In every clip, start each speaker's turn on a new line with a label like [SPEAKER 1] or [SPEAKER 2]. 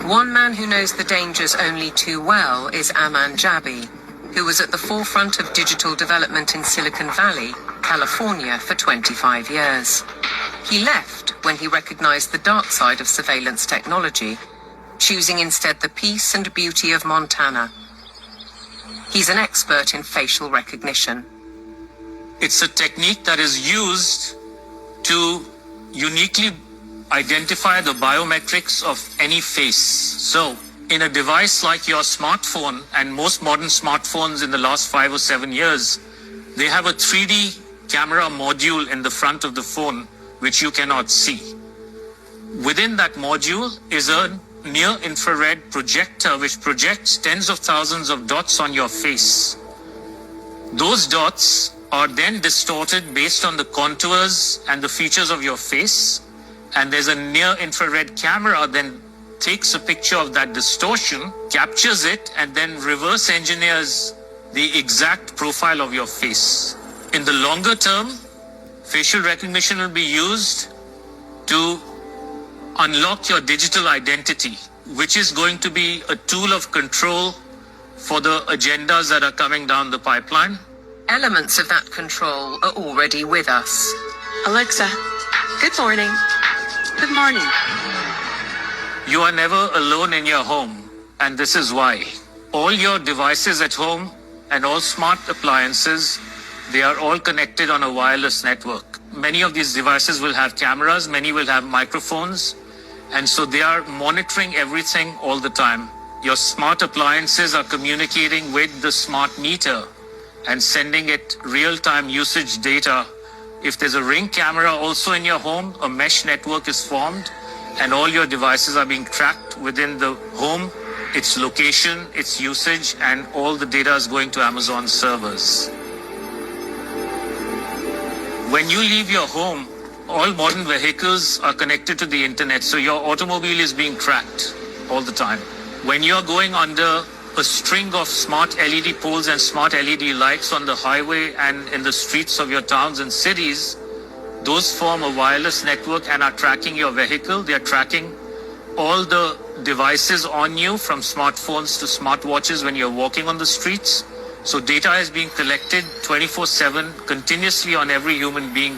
[SPEAKER 1] One man who knows the dangers only too well is Aman Jabi, who was at the forefront of digital development in Silicon Valley, California, for 25 years. He left when he recognized the dark side of surveillance technology, choosing instead the peace and beauty of Montana. He's an expert in facial recognition.
[SPEAKER 2] It's a technique that is used to uniquely identify the biometrics of any face. So, in a device like your smartphone, and most modern smartphones in the last 5 or 7 years, they have a 3D camera module in the front of the phone, which you cannot see. Within that module is a near-infrared projector, which projects tens of thousands of dots on your face. Those dots are then distorted based on the contours and the features of your face. And there's a near-infrared camera then takes a picture of that distortion, captures it, and then reverse engineers the exact profile of your face. In the longer term, facial recognition will be used to unlock your digital identity, which is going to be a tool of control for the agendas that are coming down the pipeline.
[SPEAKER 1] Elements of that control are already with us.
[SPEAKER 3] Alexa, good morning. Good morning.
[SPEAKER 2] You are never alone in your home, and this is why. All your devices at home and all smart appliances, they are all connected on a wireless network. Many of these devices will have cameras, many will have microphones, and so they are monitoring everything all the time. Your smart appliances are communicating with the smart meter and sending it real-time usage data. If there's a Ring camera also in your home, a mesh network is formed, and all your devices are being tracked within the home, its location, its usage, and all the data is going to Amazon servers. When you leave your home, all modern vehicles are connected to the internet, so your automobile is being tracked all the time. When you're going under a string of smart LED poles and smart LED lights on the highway and in the streets of your towns and cities, those form a wireless network and are tracking your vehicle. They are tracking all the devices on you, from smartphones to smartwatches when you're walking on the streets. So data is being collected 24/7 continuously on every human being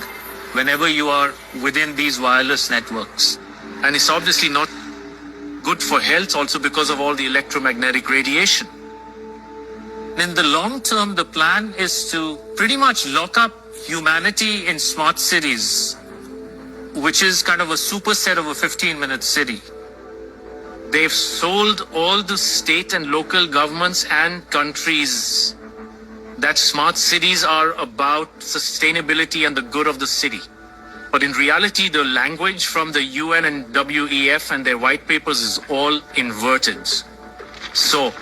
[SPEAKER 2] whenever you are within these wireless networks. And it's obviously not good for health also because of all the electromagnetic radiation. In the long term, the plan is to pretty much lock up humanity in smart cities, which is kind of a superset of a 15-minute city. They've sold all the state and local governments and countries that smart cities are about sustainability and the good of the city. But in reality, the language from the UN and WEF and their white papers is all inverted. So,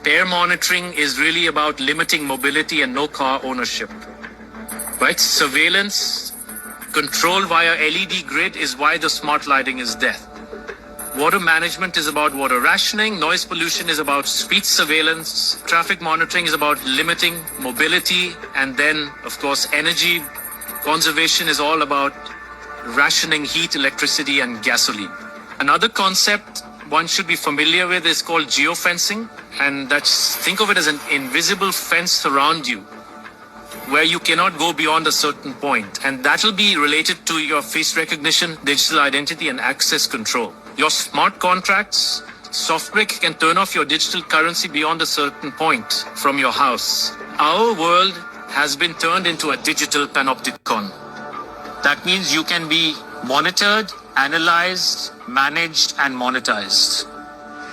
[SPEAKER 2] air monitoring is really about limiting mobility and no car ownership. Right? Surveillance, control via LED grid is why the smart lighting is there. Water management is about water rationing, noise pollution is about speed surveillance, traffic monitoring is about limiting mobility, and then, of course, energy conservation is all about rationing heat, electricity, and gasoline. Another concept one should be familiar with is called geofencing, and think of it as an invisible fence around you, where you cannot go beyond a certain point, and that will be related to your face recognition, digital identity, and access control. Your smart contracts, SoftBrick can turn off your digital currency beyond a certain point from your house. Our world has been turned into a digital panopticon. That means you can be monitored, analyzed, managed, and monetized.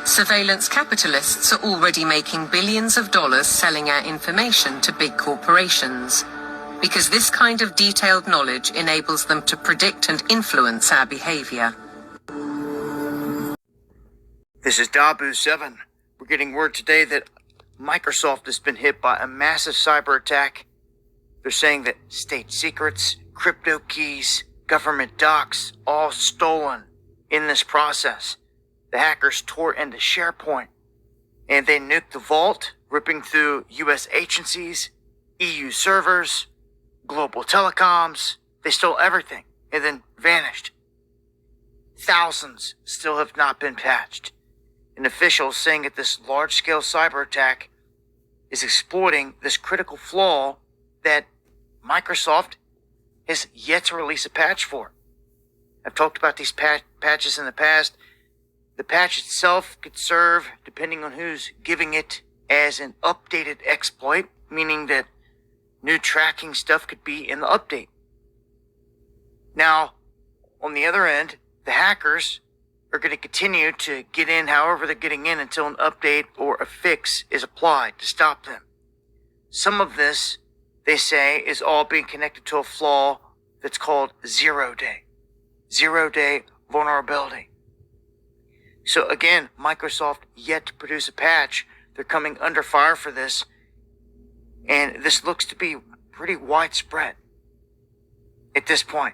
[SPEAKER 1] Surveillance capitalists are already making billions of dollars selling our information to big corporations, because this kind of detailed knowledge enables them to predict and influence our behavior.
[SPEAKER 4] This is Dabu7. We're getting word today that Microsoft has been hit by a massive cyber attack. They're saying that state secrets, crypto keys, government docs, all stolen in this process. The hackers tore into SharePoint, and they nuked the vault, ripping through US agencies, EU servers, global telecoms. They stole everything and then vanished. thousands still have not been patched. And officials saying that this large-scale cyber attack is exploiting this critical flaw that Microsoft has yet to release a patch for. I've talked about these patches in the past. The patch itself could serve, depending on who's giving it, as an updated exploit, meaning that new tracking stuff could be in the update. Now, on the other end, the hackers are going to continue to get in however they're getting in until an update or a fix is applied to stop them. Some of this, they say, is all being connected to a flaw that's called zero-day vulnerability. So again, Microsoft yet to produce a patch. They're coming under fire for this, and this looks to be pretty widespread at this point.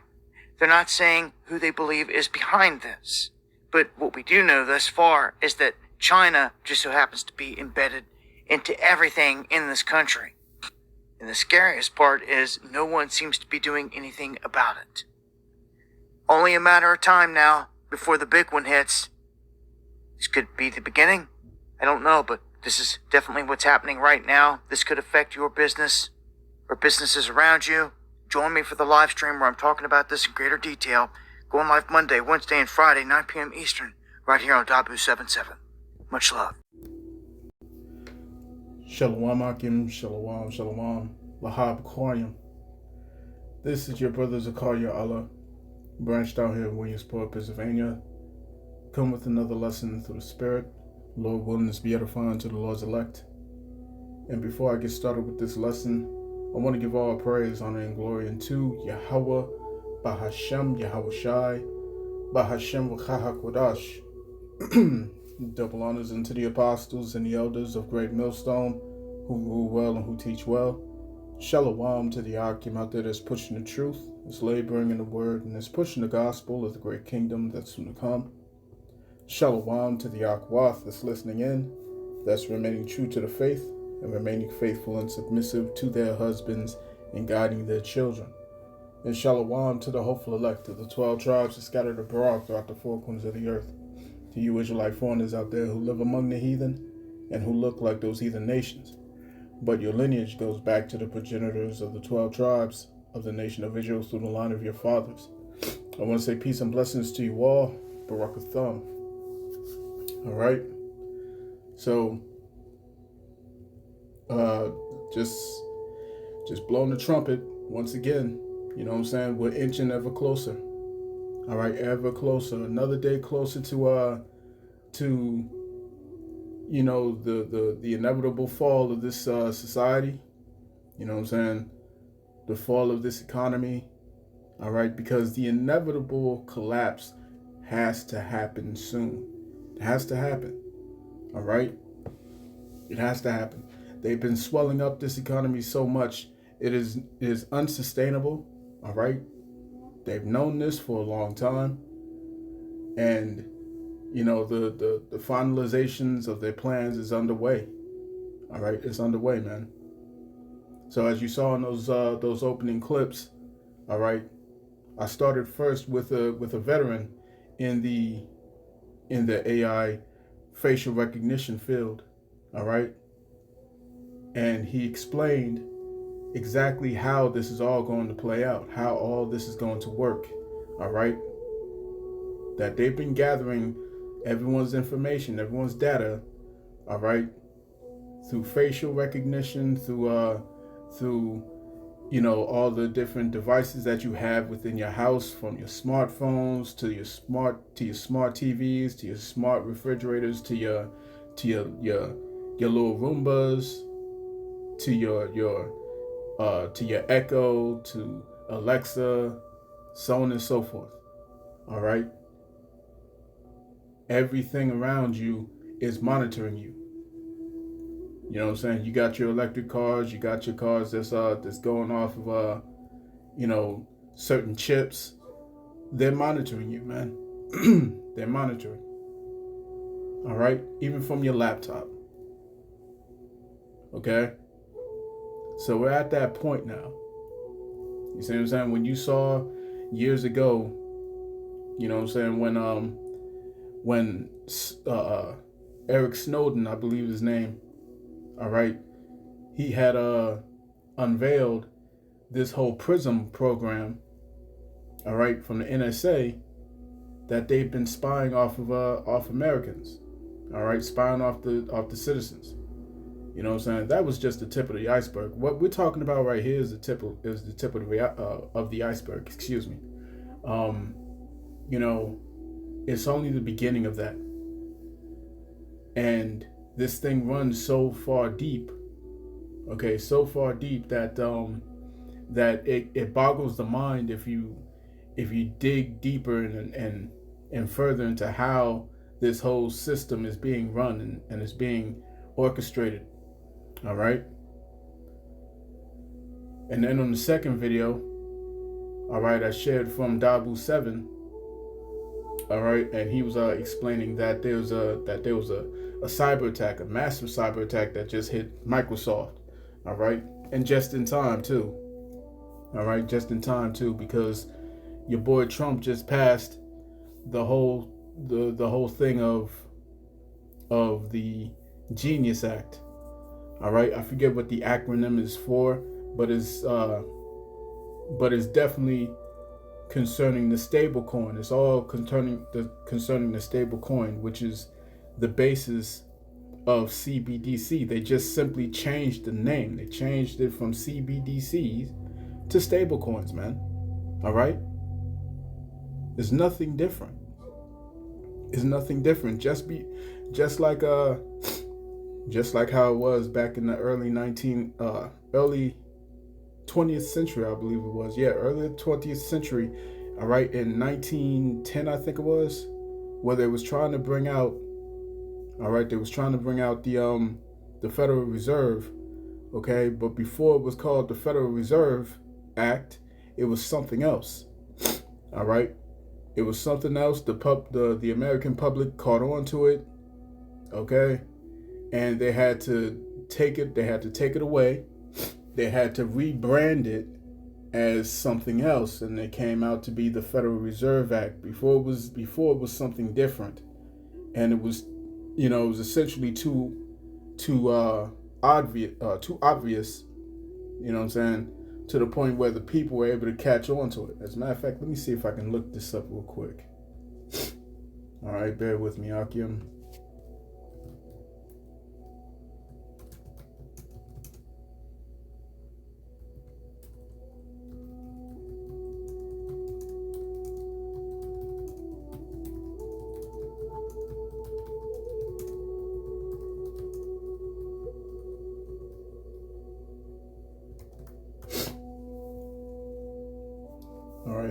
[SPEAKER 4] They're not saying who they believe is behind this, but what we do know thus far is that China just so happens to be embedded into everything in this country. And the scariest part is no one seems to be doing anything about it. Only a matter of time now before the big one hits. This could be the beginning. I don't know, but this is definitely what's happening right now. This could affect your business or businesses around you. Join me for the live stream where I'm talking about this in greater detail. Going live Monday, Wednesday, and Friday, 9 p.m. Eastern, right here on Dabu77. Much love.
[SPEAKER 5] Shalom Akim, Shalom, Shalom, Lahab Koyim. This is your brother Zakaria Allah, branched out here in Williamsport, Pennsylvania. Come with another lesson through the Spirit. Lord willing, this be edifying to the Lord's elect. And before I get started with this lesson, I want to give all praise, honor, and glory unto Yahweh, Bahashem, Yahweh Shai, Bahashem V'chahak Wadash. Double honors unto the apostles and the elders of Great Millstone, who rule well and who teach well. Shalom to the Akim out there that's pushing the truth, that's laboring in the word, and that's pushing the gospel of the great kingdom that's soon to come. Shalom to the Akwath that's listening in, that's remaining true to the faith, and remaining faithful and submissive to their husbands and guiding their children. And shalom to the hopeful elect of the 12 tribes that scattered abroad throughout the four corners of the earth. To you Israelite foreigners out there who live among the heathen and who look like those heathen nations. But your lineage goes back to the progenitors of the 12 tribes of the nation of Israel through the line of your fathers. I want to say peace and blessings to you all. Barakatham. All right. So, just blowing the trumpet once again. You know what I'm saying? We're inching ever closer. All right, ever closer. Another day closer to you know, the inevitable fall of this society. You know what I'm saying? The fall of this economy. All right, because the inevitable collapse has to happen soon. It has to happen. All right? It has to happen. They've been swelling up this economy so much, it is unsustainable. All right? They've known this for a long time. And, you know, the finalizations of their plans is underway. All right? It's underway, man. So as you saw in those opening clips, all right, I started first with a veteran in the AI facial recognition field, all right? And he explained exactly how this is all going to play out, how all this is going to work, all right? That they've been gathering everyone's information, everyone's data, all right, through facial recognition, through you know, all the different devices that you have within your house, from your smartphones to your smart TVs, to your smart refrigerators, to your little Roombas, to your Echo, to Alexa, so on and so forth. All right. Everything around you is monitoring you. You know what I'm saying? You got your electric cars, you got your cars that's going off of you know, certain chips. They're monitoring you, man. They're monitoring. All right? Even from your laptop. Okay? So we're at that point now. You see what I'm saying? When you saw years ago You know what I'm saying? When Eric Snowden, I believe his name, all right, he had unveiled this whole PRISM program, all right, from the NSA, that they've been spying off Americans, all right, spying off the citizens. You know what I'm saying? That was just the tip of the iceberg. What we're talking about right here is the tip of the iceberg. Excuse me. You know, it's only the beginning of that, and this thing runs so far deep. Okay, so far deep that that it boggles the mind if you dig deeper and further into how this whole system is being run and is being orchestrated. All right. And then on the second video, all right, I shared from Dabu7, all right, and he was explaining that there was a cyber attack, a massive cyber attack that just hit Microsoft, all right, and just in time too, all right, just in time too, because your boy Trump just passed the whole thing of the Genius Act, all right. I forget what the acronym is for, but it's definitely concerning the stable coin. It's all concerning the stable coin, which is the basis of CBDC. They just simply changed the name. They changed it from CBDCs to stable coins, man. All right. There's nothing different. It's nothing different. Just like how it was back in the early 20th century, I believe it was. Yeah, early 20th century. All right, in 1910, I think it was, where they was trying to bring out. All right, they was trying to bring out the Federal Reserve. Okay, but before it was called the Federal Reserve Act, it was something else. All right, it was something else. The American public caught on to it. Okay, and they had to take it. They had to take it away. They had to rebrand it as something else, and it came out to be the Federal Reserve Act. Before it was something different, and it was, it was essentially too obvious. You know what I'm saying? To the point where the people were able to catch on to it. As a matter of fact, let me see if I can look this up real quick. All right, bear with me, Akim.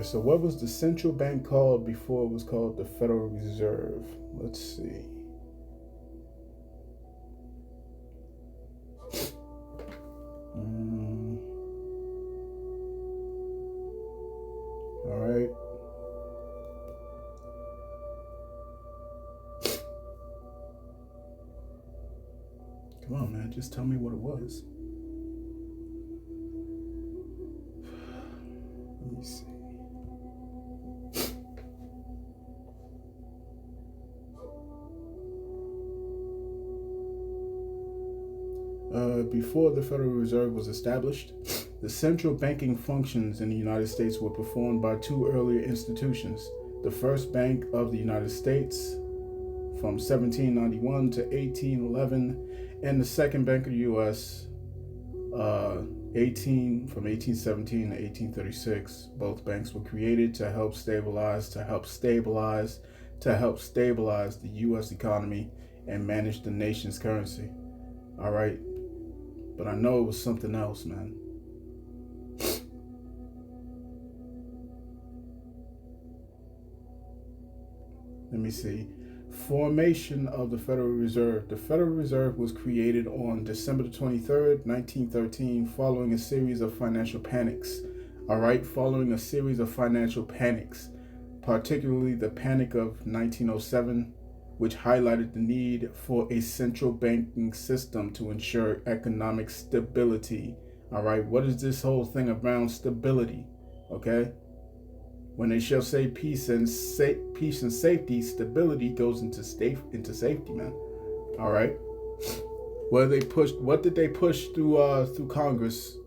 [SPEAKER 5] So what was the central bank called before it was called the Federal Reserve? Let's see. All right. Come on, man. Just tell me what it was. Let me see. Before the Federal Reserve was established, the central banking functions in the United States were performed by two earlier institutions. The First Bank of the United States from 1791 to 1811, and the Second Bank of the U.S. from 1817 to 1836. Both banks were created to help stabilize the U.S. economy and manage the nation's currency. All right. But I know it was something else, man. Let me see. Formation of the Federal Reserve. The Federal Reserve was created on December 23rd, 1913, following a series of financial panics. All right, following a series of financial panics, particularly the Panic of 1907, which highlighted the need for a central banking system to ensure economic stability. All right, what is this whole thing around stability? Okay, When they shall say peace and safety, stability goes into safety, man. All right. What did they push through Congress?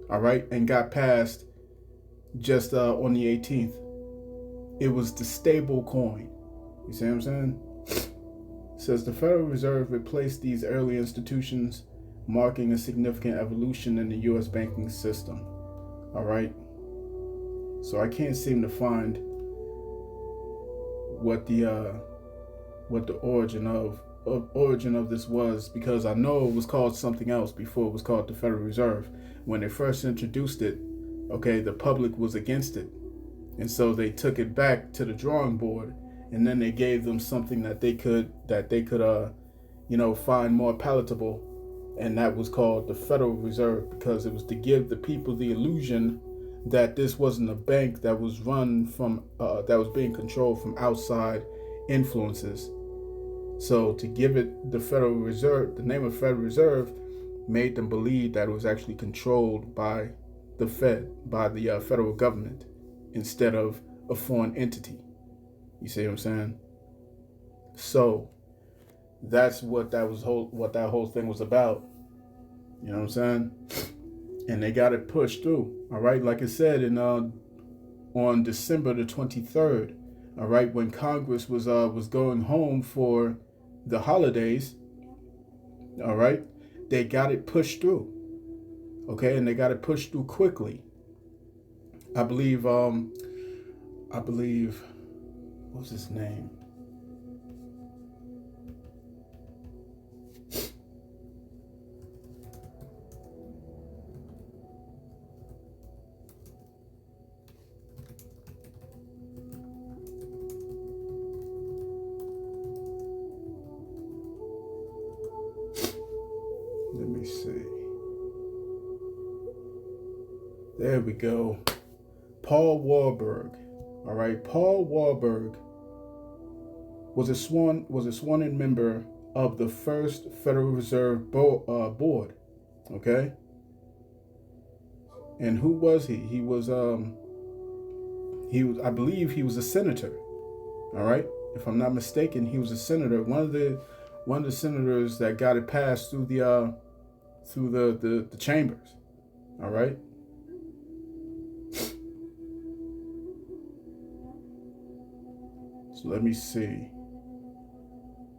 [SPEAKER 5] All right, and got passed just on the 18th. It was the stable coin. You see what I'm saying? It says the Federal Reserve replaced these early institutions, marking a significant evolution in the U.S. banking system. All right. So I can't seem to find what the origin of this was, because I know it was called something else before it was called the Federal Reserve. When they first introduced it, okay, the public was against it, and so they took it back to the drawing board, and then they gave them something that they could find more palatable, and that was called the Federal Reserve, because it was to give the people the illusion that this wasn't a bank that was run from that was being controlled from outside influences. So to give it the Federal Reserve, the name of Federal Reserve, made them believe that it was actually controlled by the Fed, by the federal government, instead of a foreign entity. You see what I'm saying? So that's what that whole thing was about. You know what I'm saying? And they got it pushed through. All right, like I said, on December the 23rd, all right, when Congress was going home for the holidays, all right, they got it pushed through. Okay, and they got it pushed through quickly. I believe what was his name? Let me see. There we go. Paul Warburg. All right, Paul Warburg was a sworn-in member of the first Federal Reserve Board. Okay. And who was he? He was I believe he was a senator. All right, if I'm not mistaken, he was a senator. One of the senators that got it passed through the chambers. All right. So let me see.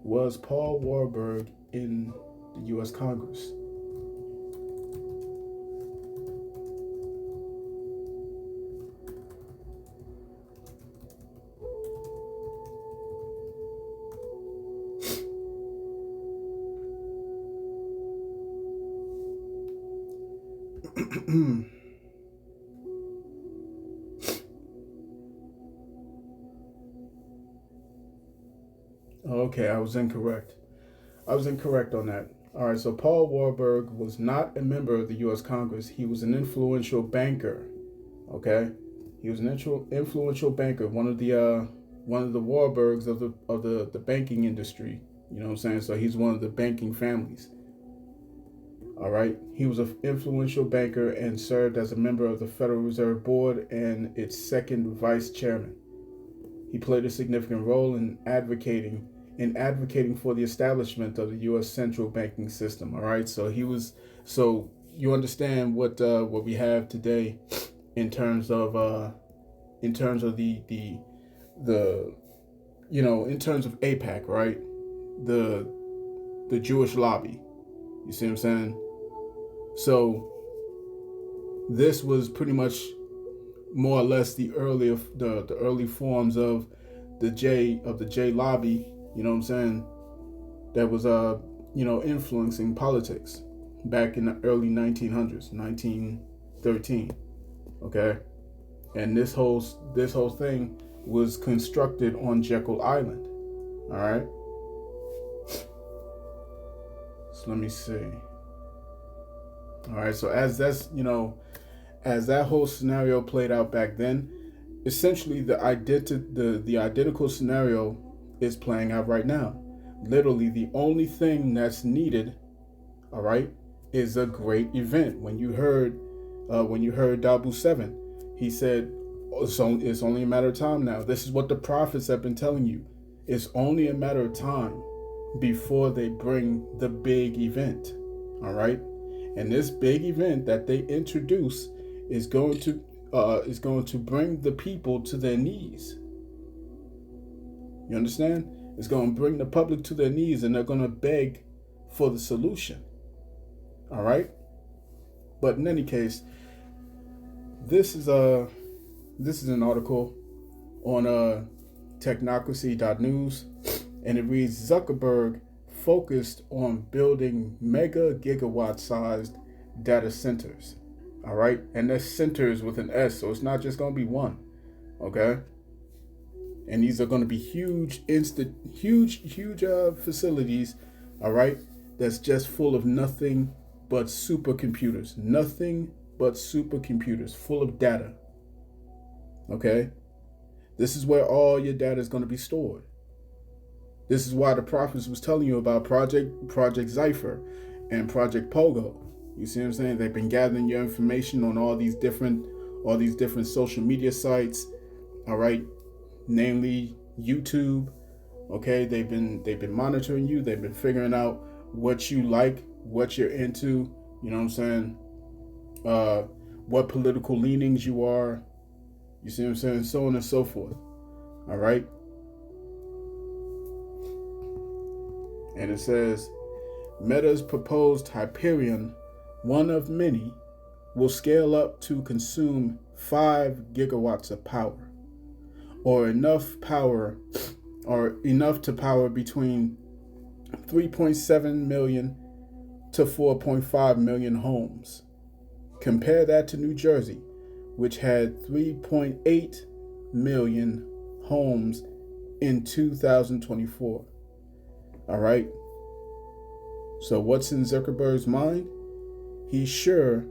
[SPEAKER 5] Was Paul Warburg in the U.S. Congress? Okay, I was incorrect. I was incorrect on that. All right, so Paul Warburg was not a member of the U.S. Congress. He was an influential banker. Okay, he was an influential banker, one of the Warburgs of the banking industry. You know what I'm saying? So he's one of the banking families. All right, he was an influential banker and served as a member of the Federal Reserve Board and its second vice chairman. He played a significant role in advocating for the establishment of the U.S. central banking system. All right, so you understand what we have today in terms of the in terms of AIPAC, right? The Jewish lobby. You see what I'm saying? So this was pretty much more or less the early forms of the J lobby, you know what I'm saying, that was influencing politics back in the early 1900s, 1913. Okay, and this whole thing was constructed on Jekyll Island. All right, so let me see. All right, so as that whole scenario played out back then, essentially the identical scenario is playing out right now. Literally, the only thing that's needed, all right, is a great event. When you heard Dabu 7, he said it's only a matter of time now. This is what the prophets have been telling you. It's only a matter of time before they bring the big event. All right, and this big event that they introduce is going to bring the people to their knees. You understand? It's going to bring the public to their knees, and they're going to beg for the solution. All right. But in any case, this is an article on Technocracy.news, and it reads: Zuckerberg focused on building mega gigawatt sized data centers. All right, and that's centers with an S, so it's not just going to be one. Okay, and these are going to be huge facilities. All right, that's just full of nothing but supercomputers, full of data. Okay, this is where all your data is going to be stored. This is why the prophets was telling you about Project Zypher and Project Pogo. You see what I'm saying? They've been gathering your information on all these different social media sites. All right, namely YouTube. Okay, they've been monitoring you. They've been figuring out what you like, what you're into. You know what I'm saying? What political leanings you are. You see what I'm saying? So on and so forth. All right. And it says, Meta's proposed Hyperion, one of many, will scale up to consume 5 gigawatts of power, or enough to power between 3.7 million to 4.5 million homes. Compare that to New Jersey, which had 3.8 million homes in 2024. All right. So what's in Zuckerberg's mind? He's sure,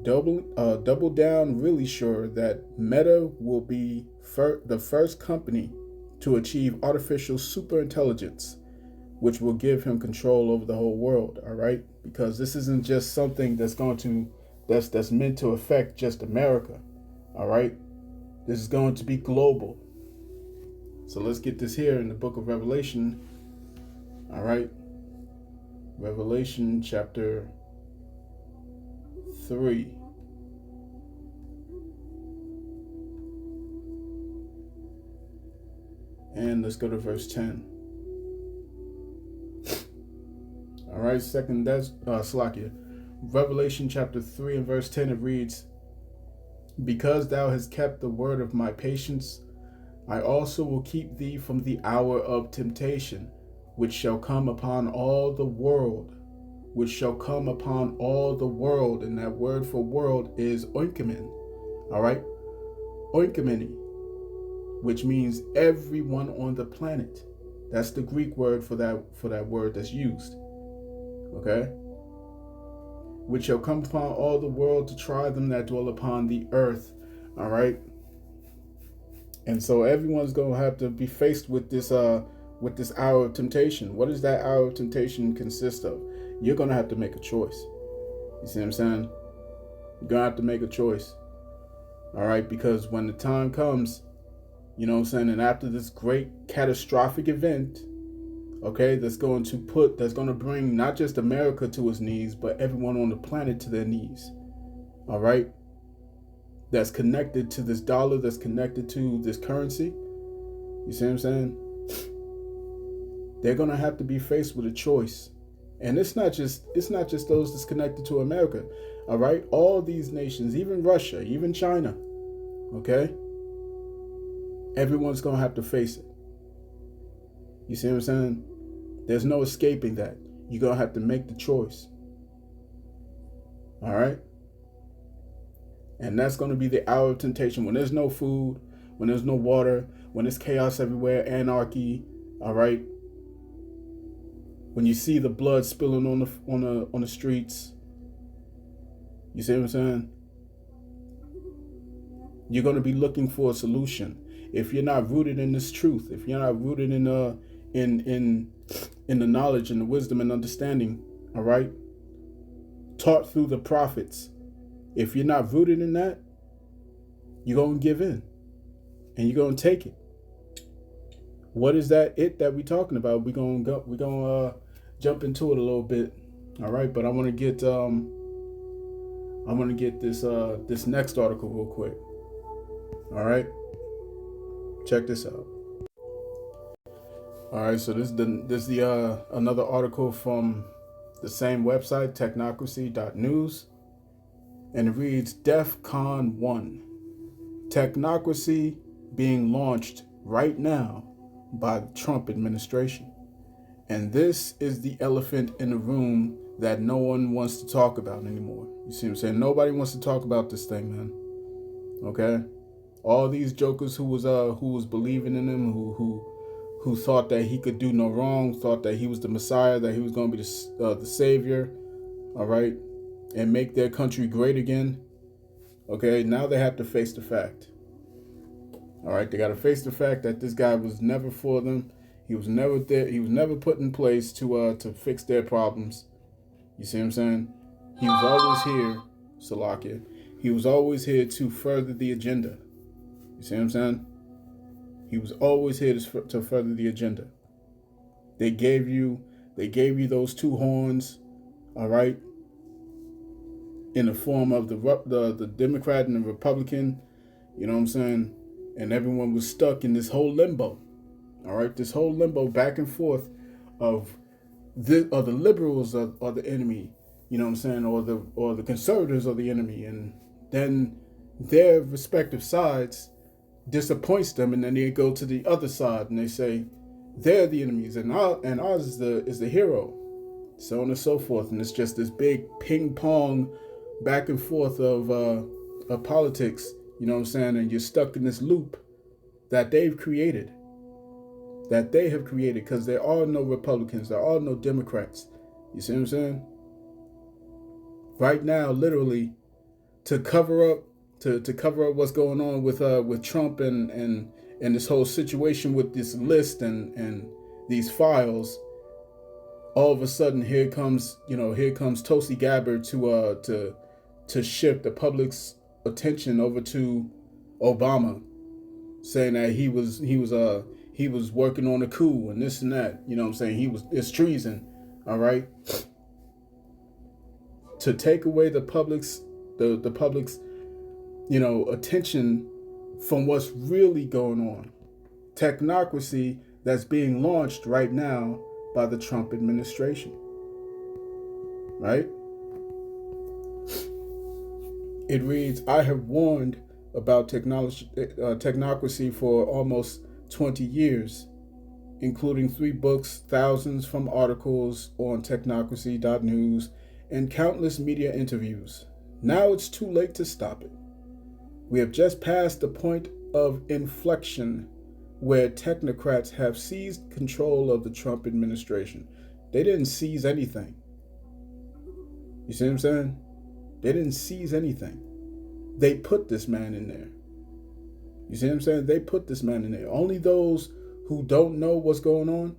[SPEAKER 5] double down, really sure that Meta will be the first company to achieve artificial superintelligence, which will give him control over the whole world. All right, because this isn't just something that's meant to affect just America. All right, this is going to be global. So let's get this here in the book of Revelation. All right, Revelation chapter 3. And let's go to verse 10. All right, that's Slakia. Revelation chapter 3 and verse 10, it reads, Because thou hast kept the word of my patience, I also will keep thee from the hour of temptation, which shall come upon all the world. And that word for world is oikomen. All right, oikomeni, which means everyone on the planet. That's the Greek word for that word that's used. Okay, which shall come upon all the world to try them that dwell upon the earth. All right, and so everyone's gonna have to be faced with this hour of temptation. What does that hour of temptation consist of? You're gonna have to make a choice. You see what I'm saying? You're gonna have to make a choice. All right, because when the time comes, you know what I'm saying, and after this great catastrophic event, okay, that's going to bring not just America to its knees, but everyone on the planet to their knees. All right, that's connected to this dollar, that's connected to this currency. You see what I'm saying? They're gonna have to be faced with a choice. And it's not just those that's connected to America. All right, all these nations, even Russia, even China, okay, everyone's gonna have to face it. You see what I'm saying? There's no escaping that. You're gonna have to make the choice. All right, and that's gonna be the hour of temptation, when there's no food, when there's no water, when there's chaos everywhere, anarchy. All right, when you see the blood spilling on the streets. You see what I'm saying? You're going to be looking for a solution. If you're not rooted in this truth, if you're not rooted in the knowledge and the wisdom and understanding, all right, taught through the prophets, if you're not rooted in that, you're going to give in. and you're gonna take it. What is that it that we talking about? We're gonna jump into it a little bit. All right, but I want to get this next article real quick. All right, check this out. All right, so this is the another article from the same website, Technocracy.news, and it reads: DEF-CON 1, Technocracy being launched right now by the Trump administration. And this is the elephant in the room that no one wants to talk about anymore. You see what I'm saying? Nobody wants to talk about this thing, man. Okay? All these jokers who was believing in him, who thought that he could do no wrong, thought that he was the Messiah, that he was going to be the savior, all right, and make their country great again. Okay, now they have to face the fact. All right, they got to face the fact that this guy was never for them. He was never there. He was never put in place to fix their problems. You see what I'm saying? He was always here, Salakia. He was always here to further the agenda. You see what I'm saying? He was always here to further the agenda. They gave you those two horns, all right, in the form of the Democrat and the Republican. You know what I'm saying? And everyone was stuck in this whole limbo. All right, this whole limbo back and forth of the liberals are the enemy, you know what I'm saying, or the conservatives are the enemy, and then their respective sides disappoints them, and then they go to the other side and they say they're the enemies and ours is the hero, so on and so forth, and it's just this big ping pong back and forth of politics, you know what I'm saying, and you're stuck in this loop that they've created. That they have created, because there are no Republicans, there are no Democrats. You see what I'm saying? Right now, literally, to cover up what's going on with Trump and this whole situation with this list and these files, all of a sudden here comes Tulsi Gabbard to shift the public's attention over to Obama, saying that he was working on a coup and this and that. You know what I'm saying? It's treason. All right. To take away the public's attention from what's really going on. Technocracy that's being launched right now by the Trump administration. Right? It reads, I have warned about technocracy for almost 20 years, including 3 books, thousands from articles on Technocracy.news, and countless media interviews. Now it's too late to stop it. We have just passed the point of inflection where technocrats have seized control of the Trump administration. They didn't seize anything. You see what I'm saying? They didn't seize anything. They put this man in there. You see what I'm saying? They put this man in there. Only those who don't know what's going on,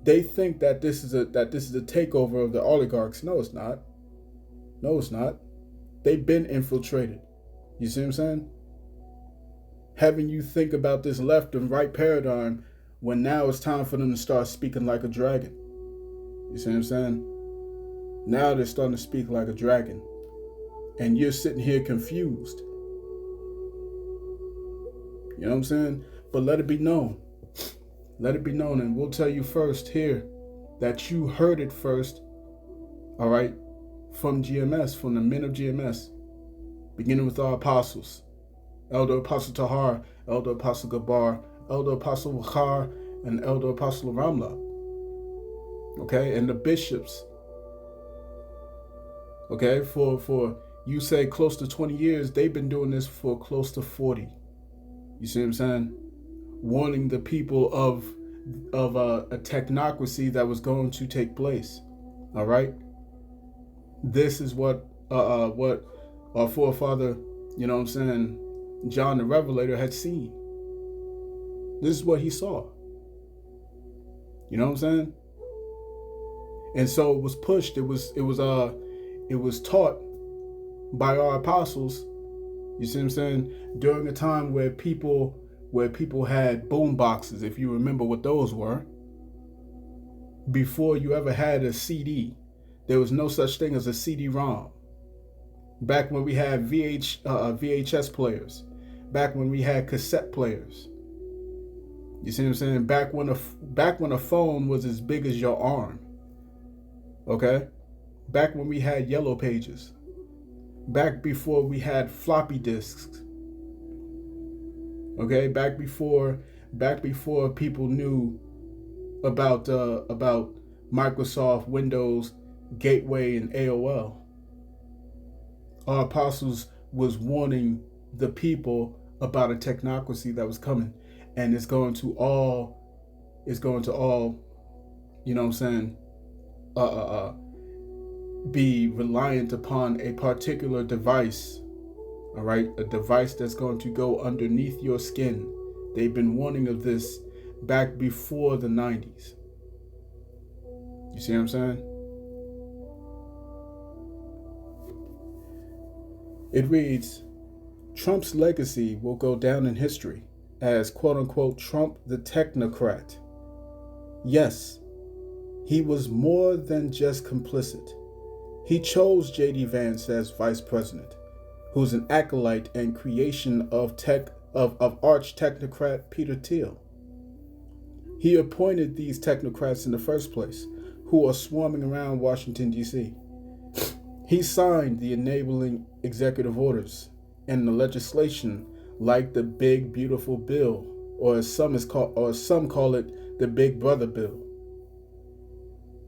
[SPEAKER 5] they think that this is a takeover of the oligarchs. No, it's not. No, it's not. They've been infiltrated. You see what I'm saying? Having you think about this left and right paradigm when now it's time for them to start speaking like a dragon. You see what I'm saying? Now they're starting to speak like a dragon. And you're sitting here confused. You know what I'm saying? But let it be known. Let it be known, and we'll tell you first here that you heard it first, all right, from GMS, from the men of GMS, beginning with our apostles, Elder Apostle Tahar, Elder Apostle Gabar, Elder Apostle Wachar, and Elder Apostle Ramla, okay, and the bishops, okay, for you say close to 20 years, they've been doing this for close to 40. You see what I'm saying? Warning the people of a technocracy that was going to take place. All right. This is what our forefather, you know what I'm saying, John the Revelator had seen. This is what he saw. You know what I'm saying? And so it was pushed. It was taught by our apostles. You see what I'm saying? During a time where people where people had boom boxes, if you remember what those were. Before you ever had a CD, there was no such thing as a CD-ROM. Back when we had VHS players, back when we had cassette players. You see what I'm saying? Back when a phone was as big as your arm. Okay? Back when we had yellow pages. Back before we had floppy disks. Okay? Back before people knew about Microsoft, Windows, Gateway, and AOL. Our apostles was warning the people about a technocracy that was coming, and it's going to all, you know what I'm saying, be reliant upon a particular device. All right, a device that's going to go underneath your skin. They've been warning of this back before the 90s. You see what I'm saying? It reads, Trump's legacy will go down in history as quote-unquote Trump the technocrat. Yes, he was more than just complicit. He chose J.D. Vance as vice president, who's an acolyte and creation of arch technocrat Peter Thiel. He appointed these technocrats in the first place, who are swarming around Washington, D.C. He signed the enabling executive orders and the legislation like the Big Beautiful Bill, or some call it the Big Brother Bill.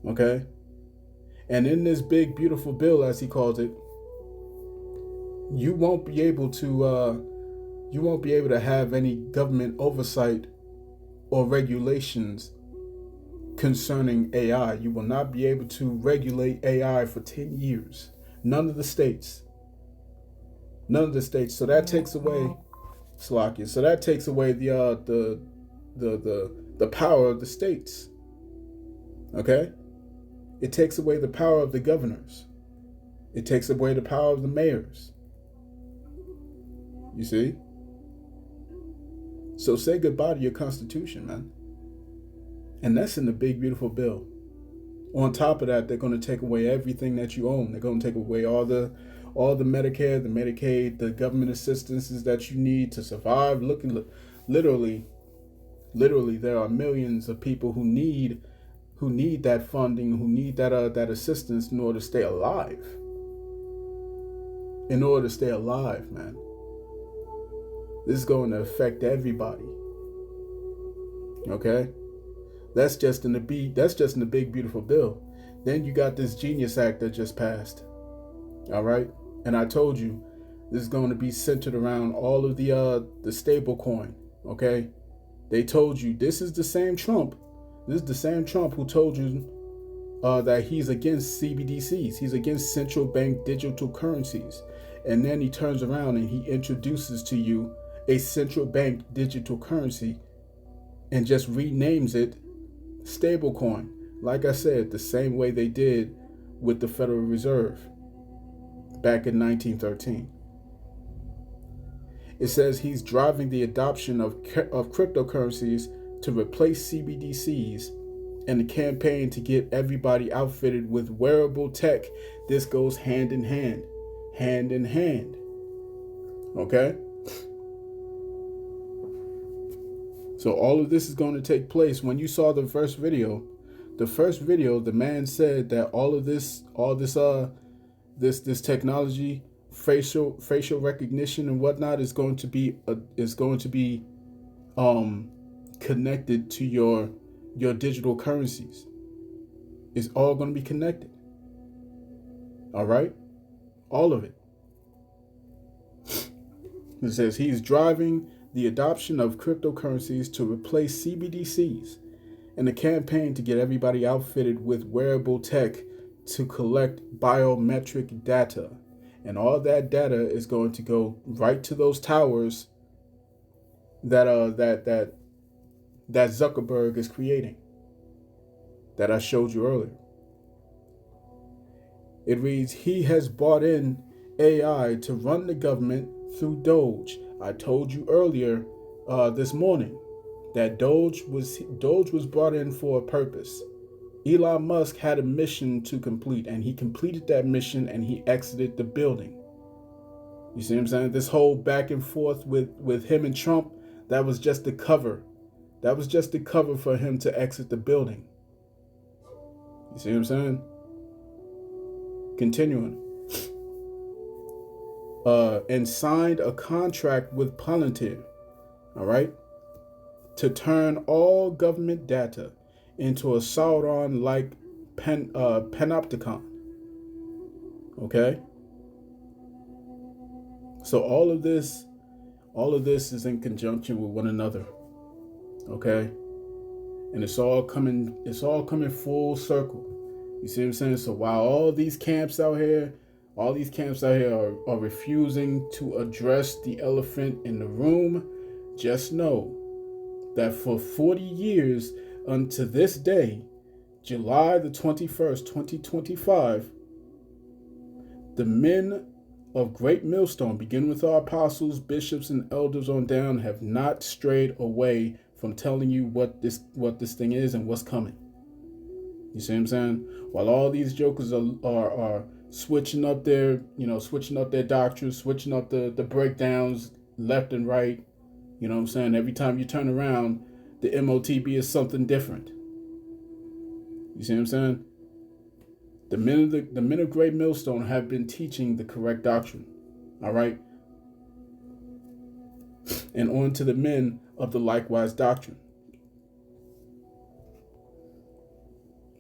[SPEAKER 5] Okay? And in this Big Beautiful Bill, as he calls it, you won't be able to have any government oversight or regulations concerning AI. You will not be able to regulate AI for 10 years. None of the states. So that takes away Slovakia. So that takes away the power of the states. Okay? It takes away the power of the governors. It takes away the power of the mayors. You see? So say goodbye to your Constitution, man. And that's in the Big Beautiful Bill. On top of that, they're going to take away everything that you own. They're going to take away all the Medicare, the Medicaid, the government assistances that you need to survive. Literally, there are millions of people who need that funding, who need that assistance in order to stay alive. In order to stay alive, man. This is going to affect everybody. Okay? That's just in the Big Beautiful Bill. Then you got this Genius Act that just passed. All right? And I told you this is going to be centered around all of the stable coin. Okay? They told you this is the same Trump. This is the same Trump who told you that he's against CBDCs. He's against central bank digital currencies. And then he turns around and he introduces to you a central bank digital currency and just renames it stablecoin. Like I said, the same way they did with the Federal Reserve back in 1913. It says he's driving the adoption of cryptocurrencies to replace CBDCs and the campaign to get everybody outfitted with wearable tech. This goes hand in hand. Hand in hand. Okay? So all of this is going to take place. When you saw the first video, the man said that all this technology, facial recognition and whatnot is going to be connected to your digital currencies. It's all going to be connected. All right? All of it. It says he's driving the adoption of cryptocurrencies to replace CBDCs and a campaign to get everybody outfitted with wearable tech to collect biometric data. And all that data is going to go right to those towers that Zuckerberg is creating, that I showed you earlier. It reads, he has bought in AI to run the government through Doge. I told you earlier this morning that Doge was brought in for a purpose. Elon Musk had a mission to complete, and he completed that mission and he exited the building. You see what I'm saying? This whole back and forth with him and Trump, that was just the cover. That was just the cover for him to exit the building. You see what I'm saying? Continuing. And signed a contract with Palantir, all right, to turn all government data into a Sauron-like panopticon. Okay? So all of this is in conjunction with one another. Okay? And it's all coming full circle. You see what I'm saying? So while all these camps out here are refusing to address the elephant in the room, just know that for 40 years unto this day, July the 21st, 2025, the men of Great Millstone, beginning with our apostles, bishops, and elders on down, have not strayed away from telling you what this thing is and what's coming. You see what I'm saying? While all these jokers are switching up their doctrines, switching up the breakdowns left and right. You know what I'm saying? Every time you turn around, the MOTB is something different. You see what I'm saying? The men of Great Millstone have been teaching the correct doctrine. All right? And on to the men of the likewise doctrine.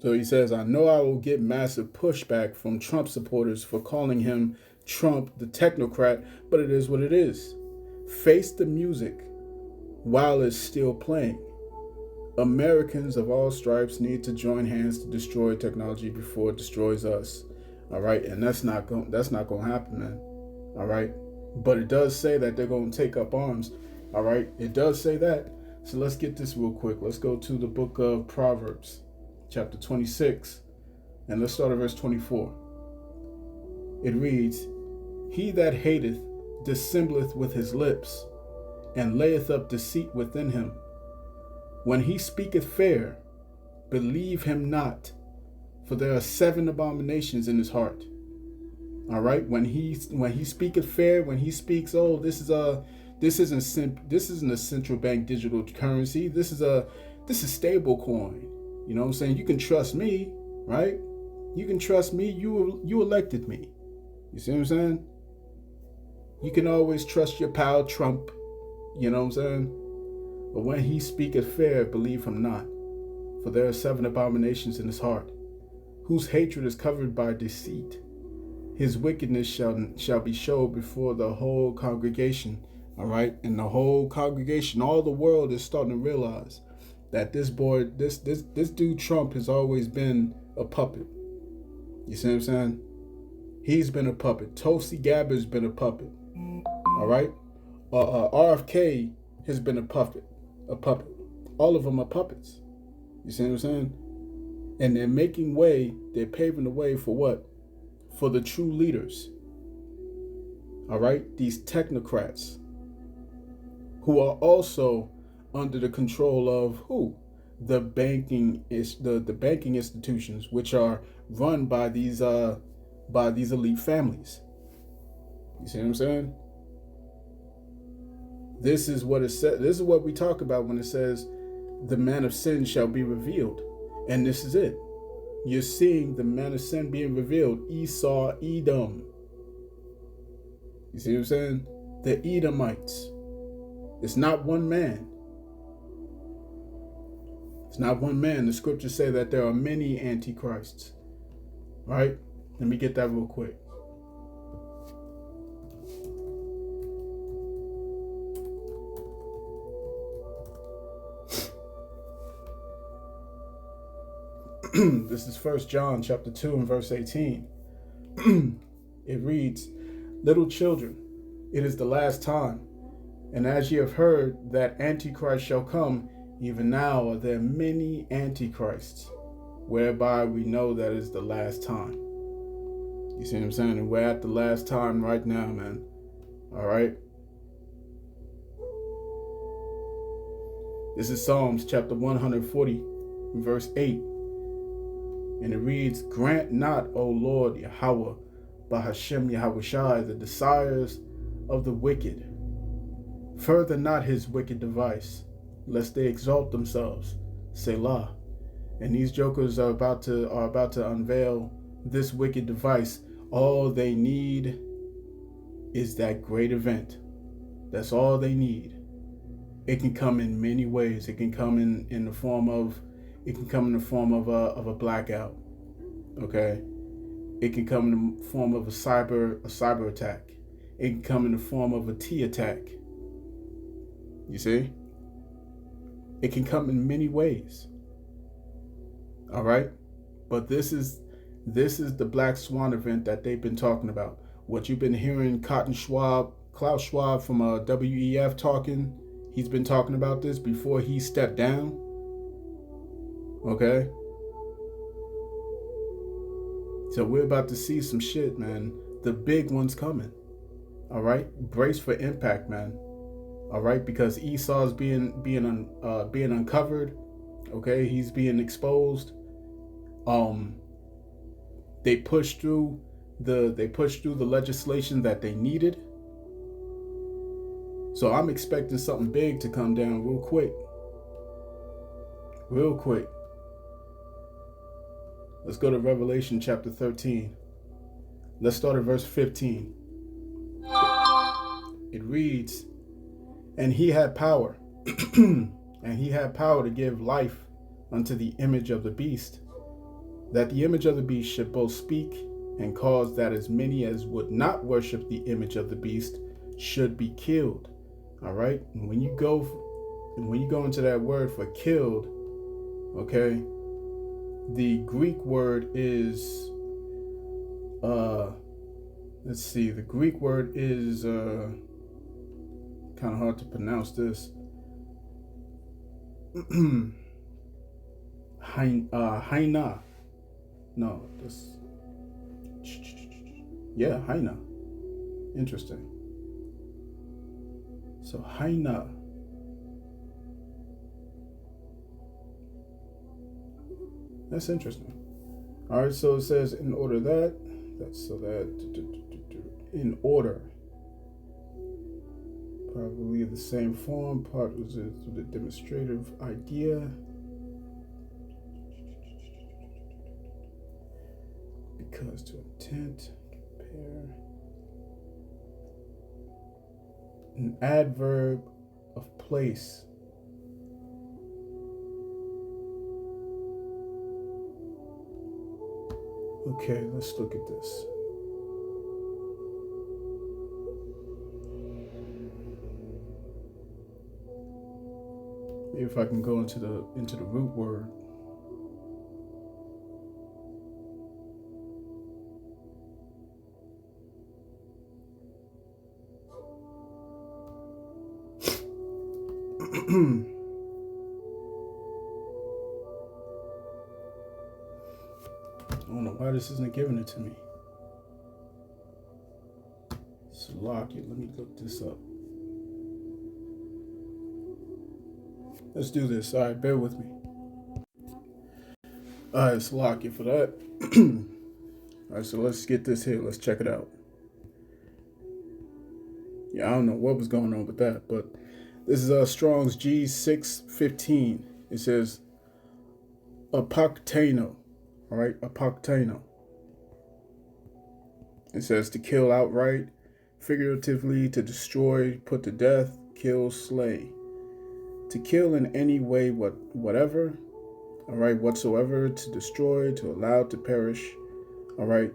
[SPEAKER 5] So he says, I know I will get massive pushback from Trump supporters for calling him Trump the technocrat, but it is what it is. Face the music while it's still playing. Americans of all stripes need to join hands to destroy technology before it destroys us. All right, and that's not going to happen, man. All right, but it does say that they're going to take up arms. All right, it does say that. So let's get this real quick. Let's go to the book of Proverbs, chapter 26, and let's start at verse 24. It reads, He that hateth dissembleth with his lips, and layeth up deceit within him. When he speaketh fair, believe him not, for there are 7 abominations in his heart. All right, when he speaketh fair, when he speaks, oh, this isn't a central bank digital currency. This is stable coin. You know what I'm saying? You can trust me, right? You can trust me. You elected me. You see what I'm saying? You can always trust your pal Trump. You know what I'm saying? But when he speaketh fair, believe him not. For there are 7 abominations in his heart, whose hatred is covered by deceit. His wickedness shall be showed before the whole congregation. All right? And the whole congregation, all the world is starting to realize that this dude Trump has always been a puppet. You see what I'm saying? He's been a puppet. Tulsi Gabbard's been a puppet. All right? RFK has been a puppet. All of them are puppets. You see what I'm saying? And they're making way, they're paving the way for what? For the true leaders. All right? These technocrats who are also under the control of who? The banking institutions, which are run by these elite families. You see what I'm saying? This is what it says. This is what we talk about when it says the man of sin shall be revealed. And this is it. You're seeing the man of sin being revealed. Esau, Edom. You see what I'm saying? The Edomites. It's not one man. It's not one man. The scriptures say that there are many antichrists. All right? Let me get that real quick. This is 1 John chapter 2 and verse 18. It reads, Little children, it is the last time. And as ye have heard that Antichrist shall come, even now are there many antichrists, whereby we know that is the last time. You see what I'm saying? And we're at the last time right now, man. All right? This is Psalms chapter 140, verse 8. And it reads, "Grant not, O Lord Yahweh, Bahashem Yahushai, the desires of the wicked. Further not his wicked device, lest they exalt themselves. Selah." And these jokers are about to unveil this wicked device. All they need is that great event. That's all they need. It can come in many ways. It can come in the form of a blackout. Okay? It can come in the form of a cyber attack. It can come in the form of a T attack. You see? It can come in many ways. All right? But this is the Black Swan event that they've been talking about. What you've been hearing Klaus Schwab from WEF talking, he's been talking about this before he stepped down. Okay? So we're about to see some shit, man. The big one's coming. All right? Brace for impact, man. All right? Because Esau's being uncovered. Okay? He's being exposed. They pushed through the legislation that they needed. So I'm expecting something big to come down real quick. Real quick. Let's go to Revelation chapter 13. Let's start at verse 15. It reads, "And he had power, and he had power to give life unto the image of the beast, that the image of the beast should both speak and cause that as many as would not worship the image of the beast should be killed." All right? And when you go into that word for killed, okay, the Greek word is let's see, the Greek word is kind of hard to pronounce this. Haina. No, this. Yeah, Haina. Interesting. So Haina. That's interesting. All right, so it says in order that. In order. Probably the same form. Part was the demonstrative idea. Because to intent, compare. An adverb of place. Okay, let's look at this. Maybe if I can go into the root word. I don't know why this isn't giving it to me. Slocky, let me look this up. Let's do this. All right, bear with me. All right, Slocky for that. All right, so let's get this here. Let's check it out. Yeah, I don't know what was going on with that, but this is Strong's G615. It says apoktano. All right, apoktano. It says to kill outright, figuratively to destroy, put to death, kill, slay. To kill in any way, whatever, all right, whatsoever, to destroy, to allow to perish, all right.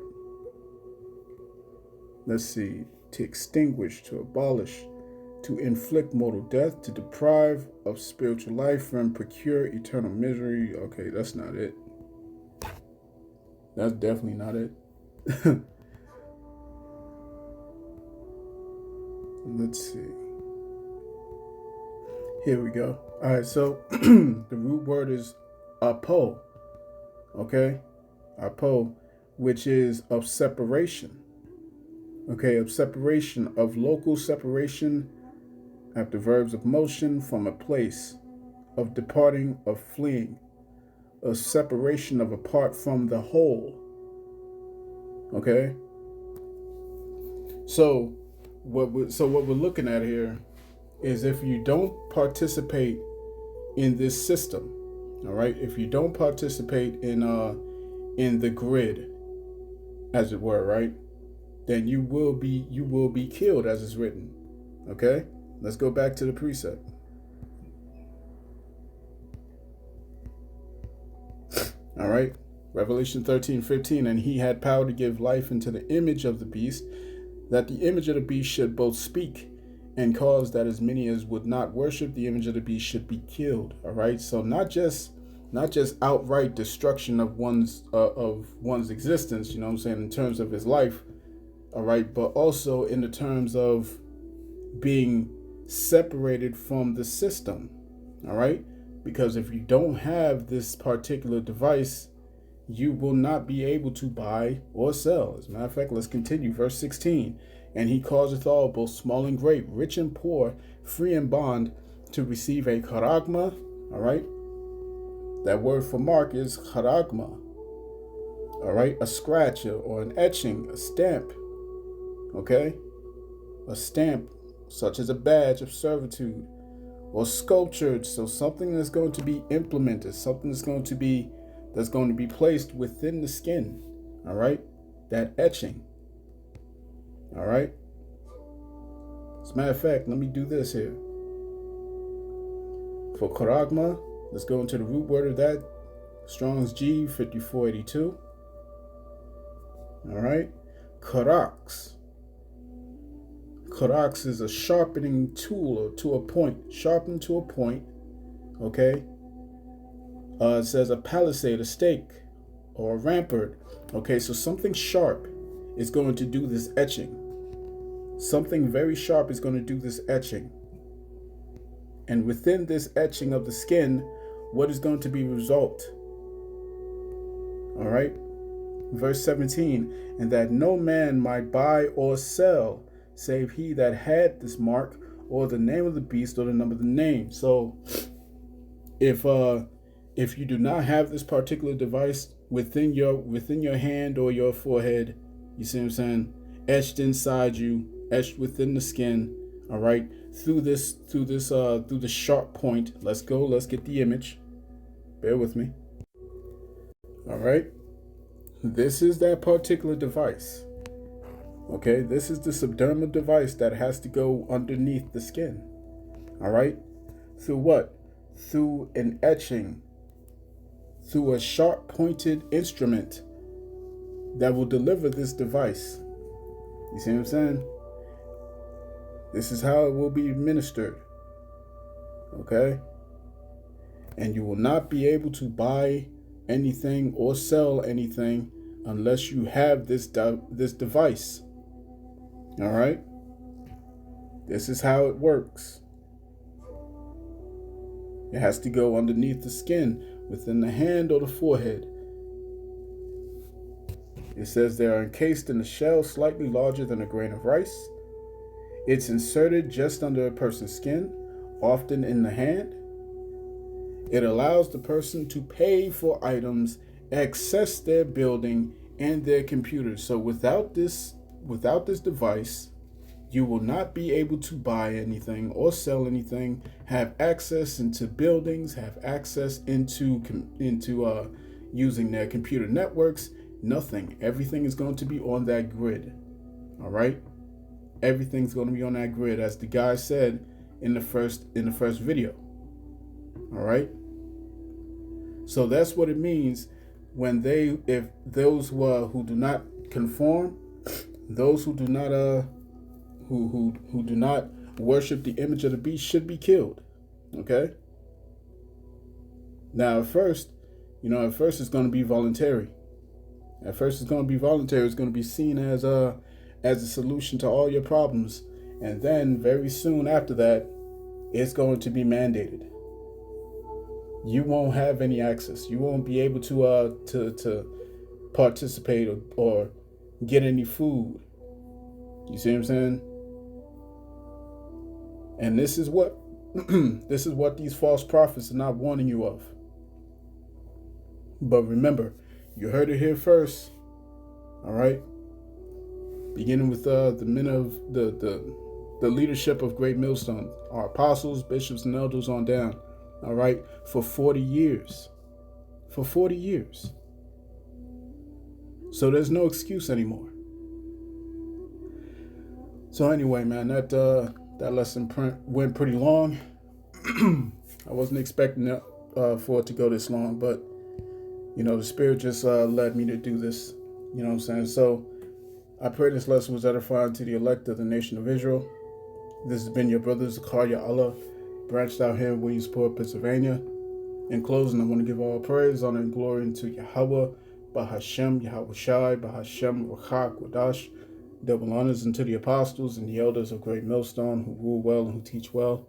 [SPEAKER 5] Let's see, to extinguish, to abolish, to inflict mortal death, to deprive of spiritual life and procure eternal misery. Okay, that's not it. That's definitely not it. Let's see. Here we go. All right, so the root word is apo, okay? Apo, which is of separation, okay? Of separation, of local separation after verbs of motion from a place, of departing, of fleeing, a separation of apart from the whole. Okay? So what we're looking at here is if you don't participate in this system, all right? If you don't participate in the grid, as it were, right? Then you will be killed, as is written. Okay? Let's go back to the precept. All right? Revelation 13:15, and he had power to give life into the image of the beast, that the image of the beast should both speak and cause that as many as would not worship the image of the beast should be killed. All right? So not just outright destruction of one's existence, you know what I'm saying, in terms of his life, all right, but also in the terms of being separated from the system, all right? Because if you don't have this particular device, you will not be able to buy or sell. As a matter of fact, let's continue. Verse 16, and he causeth all, both small and great, rich and poor, free and bond, to receive a charagma, all right? That word for mark is charagma, all right? A scratch or an etching, a stamp, okay? A stamp such as a badge of servitude, or sculptured, so something that's going to be implemented, something that's going to be placed within the skin, all right? That etching, all right? As a matter of fact, let me do this here. For charagma, let's go into the root word of that, Strong's G 5482. All right, charax. Charax is a sharpening tool or to a point, sharpened to a point. Okay. It says a palisade, a stake, or a rampart. Okay, so something sharp is going to do this etching. Something very sharp is going to do this etching. And within this etching of the skin, what is going to be result? All right. Verse 17, and that no man might buy or sell, save he that had this mark, or the name of the beast, or the number of the name. So if you do not have this particular device within your hand or your forehead, you see what I'm saying, etched inside you, etched within the skin, all right, through the sharp point. Let's get the image. Bear with me. All right. This is that particular device. Okay, this is the subdermal device that has to go underneath the skin. All right, through what? Through an etching, through a sharp pointed instrument that will deliver this device. You see what I'm saying? This is how it will be administered. Okay, and you will not be able to buy anything or sell anything unless you have this device. All right, this is how it works. It has to go underneath the skin, within the hand or the forehead. It says they are encased in a shell slightly larger than a grain of rice. It's inserted just under a person's skin, often in the hand. It allows the person to pay for items, access their building and their computers. So without this device, you will not be able to buy anything or sell anything, have access into buildings, have access into using their computer networks, nothing. Everything is going to be on that grid. All right? Everything's going to be on that grid, as the guy said in the first video. All right? So that's what it means when if those who do not conform, those who do not who do not worship the image of the beast should be killed. Okay? Now at first it's going to be voluntary. At first it's going to be voluntary. It's going to be seen as a solution to all your problems. And then very soon after that, it's going to be mandated. You won't have any access. You won't be able to participate or get any food. You see what I'm saying? And this is what This is what these false prophets are not warning you of. But remember, you heard it here first. All right. Beginning with the men of the leadership of Great Millstone, our apostles, bishops, and elders on down. All right, for 40 years. For 40 years. So there's no excuse anymore. So anyway, man, that lesson went pretty long. I wasn't expecting it, for it to go this long, but the Spirit just led me to do this. You know what I'm saying? So I pray this lesson was edifying to the elect of the nation of Israel. This has been your brother Zakaria Allah, branched out here in Williamsport, Pennsylvania. In closing, I want to give all praise, honor, and glory unto Yahweh, Bahashem, Yahweh Shai, Bahashem, Rachak, Wadash. Double honors unto the apostles and the elders of Great Millstone who rule well and who teach well.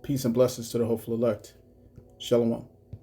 [SPEAKER 5] Peace and blessings to the hopeful elect. Shalom.